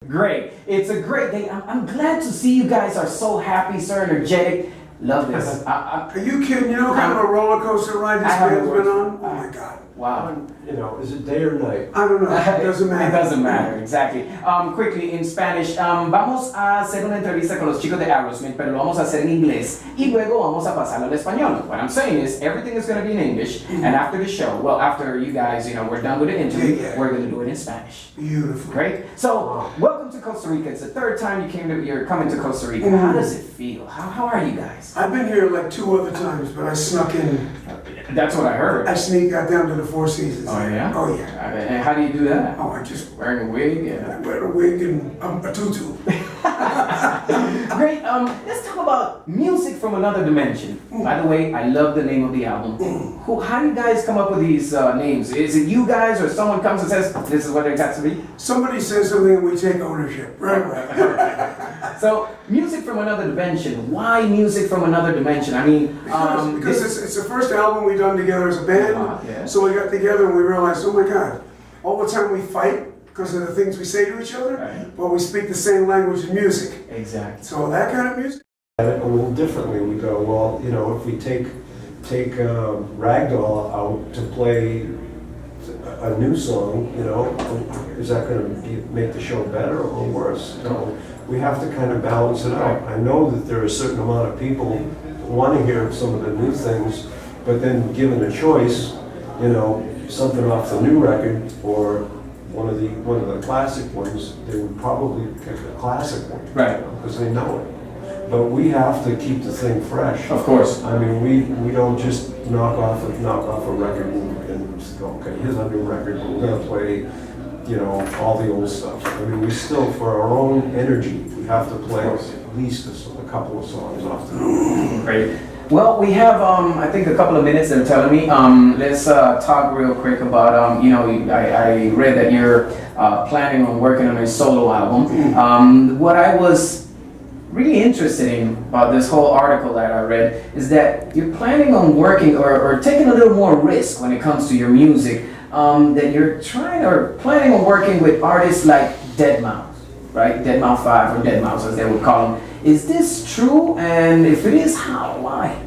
Great. It's a great day. I'm glad to see you guys are so happy, so energetic. Love this. Are you kidding? You know what kind of a roller coaster ride this band's been on? Oh my God. Wow. You know, is it day or night? I don't know. It doesn't matter. It doesn't matter, exactly. Quickly, in Spanish, vamos a hacer una entrevista con los chicos de Aerosmith, pero lo vamos a hacer en inglés y luego vamos a pasarlo al español. What I'm saying is, everything is going to be in English, and after the show, well, after you guys, we're done with the interview, we're going to do it in Spanish. Beautiful. Great. So, welcome to Costa Rica. It's the third time you're coming to Costa Rica. How does it feel? How are you guys? I've been here like 2 other times, but I snuck in. That's what I heard. I got down to the Four Seasons. Oh yeah? Oh yeah. And how do you do that? Oh, I just Wearing a wig? I wear a wig and a tutu. Great. Let's talk about music from another dimension. By the way, I love the name of the album. How do you guys come up with these names? Is it you guys or someone comes and says, this is what it has to be? Somebody says something and we take ownership. Right. So, music from another dimension. Why music from another dimension? I mean, because it's the first album we've done together as a band. Yeah. So we got together and we realized, oh my God, all the time we fight because of the things we say to each other, but we speak the same language in music. Exactly. So that kind of music. A little differently, we go, well, you know, if we take Ragdoll out to play a new song, you know, is that going to make the show better or worse? You know, we have to kind of balance it out. I know that there are a certain amount of people who want to hear some of the new things, but then given a choice, you know, something off the new record or one of the classic ones, they would probably pick a classic one, right? Because they know it. But we have to keep the thing fresh. Of course. I mean, we don't just knock off a record and just go, okay, here's our new record. We're going to play, you know, all the old stuff. I mean, we still, for our own energy, we have to play at least a couple of songs off the new. Great. Well, we have, I think, a couple of minutes, they're telling me. Let's talk real quick about, I read that you're planning on working on a solo album. What I was really interested in about this whole article that I read is that you're planning on working or taking a little more risk when it comes to your music, that you're planning on working with artists like Deadmau5, right? Deadmau5 or Deadmau5 as they would call them. Is this true? And if it is, how? Why?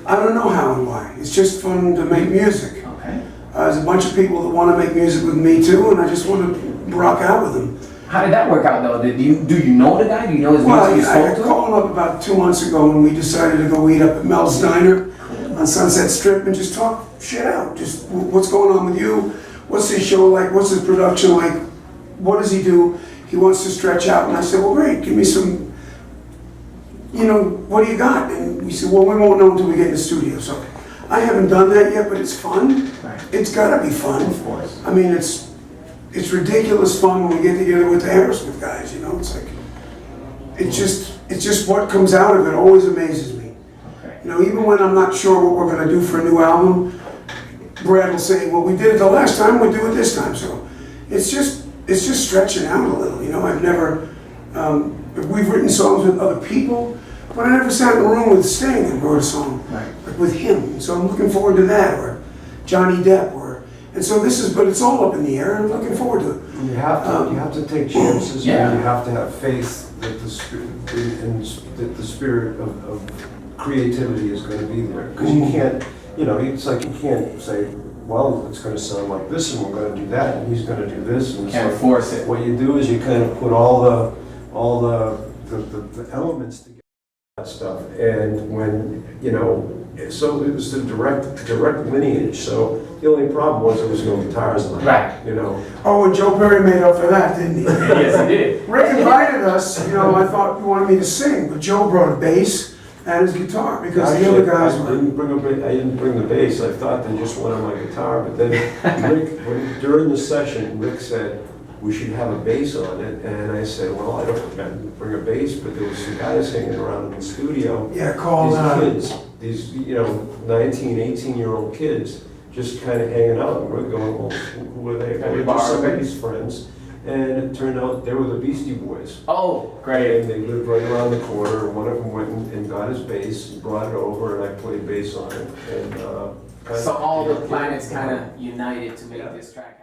I don't know how and why. It's just fun to make music. Okay. There's a bunch of people that want to make music with me too, and I just want to rock out with them. How did that work out though? Do you know the guy? Do you know his music? Well, I called him up about 2 months ago and we decided to go eat up at Mel's Diner on Sunset Strip and just talk shit out. Just what's going on with you? What's his show like? What's his production like? What does he do? He wants to stretch out. And I said, well, great, give me some, what do you got? And we said, well, we won't know until we get in the studio. So I haven't done that yet, but it's fun. Right. It's gotta be fun. Of course. I mean, it's ridiculous fun when we get together with the Aerosmith guys, It's like, it's just what comes out of it always amazes me. Okay. Even when I'm not sure what we're gonna do for a new album, Brad will say, well, we did it the last time, we'll do it this time. So it's just stretching out a little, I've never, we've written songs with other people, but I never sat in a room with Sting and wrote a song like with him. So I'm looking forward to that, or Johnny Depp, and so but it's all up in the air, and I'm looking forward to it. You have to take chances, and you have to have faith that the spirit of creativity is going to be there. Because you can't, it's like you can't say, well, it's going to sound like this, and we're going to do that, and he's going to do this, and can't force it. What you do is you kind of put all the elements together, that stuff, and when so it was the direct lineage. So the only problem was there was no guitars on it. Right. Oh, and Joe Perry made up for that, didn't he? Yes, he did. Rick invited us. I thought he wanted me to sing, but Joe brought a bass and his guitar because the other guys were. I didn't bring the bass. I thought they just wanted my guitar, but then Rick, during the session, Rick said we should have a bass on it, and I said, well, I don't bring a bass, but there was some guys hanging around in the studio. Yeah, called these 19, 18-year-old kids just kind of hanging out, and we're going, well, who are they? They were somebody's friends, and it turned out they were the Beastie Boys. Oh, great. And they lived right around the corner, and one of them went and got his bass, and brought it over, and I played bass on it. And so all the planets kind of united to make this track.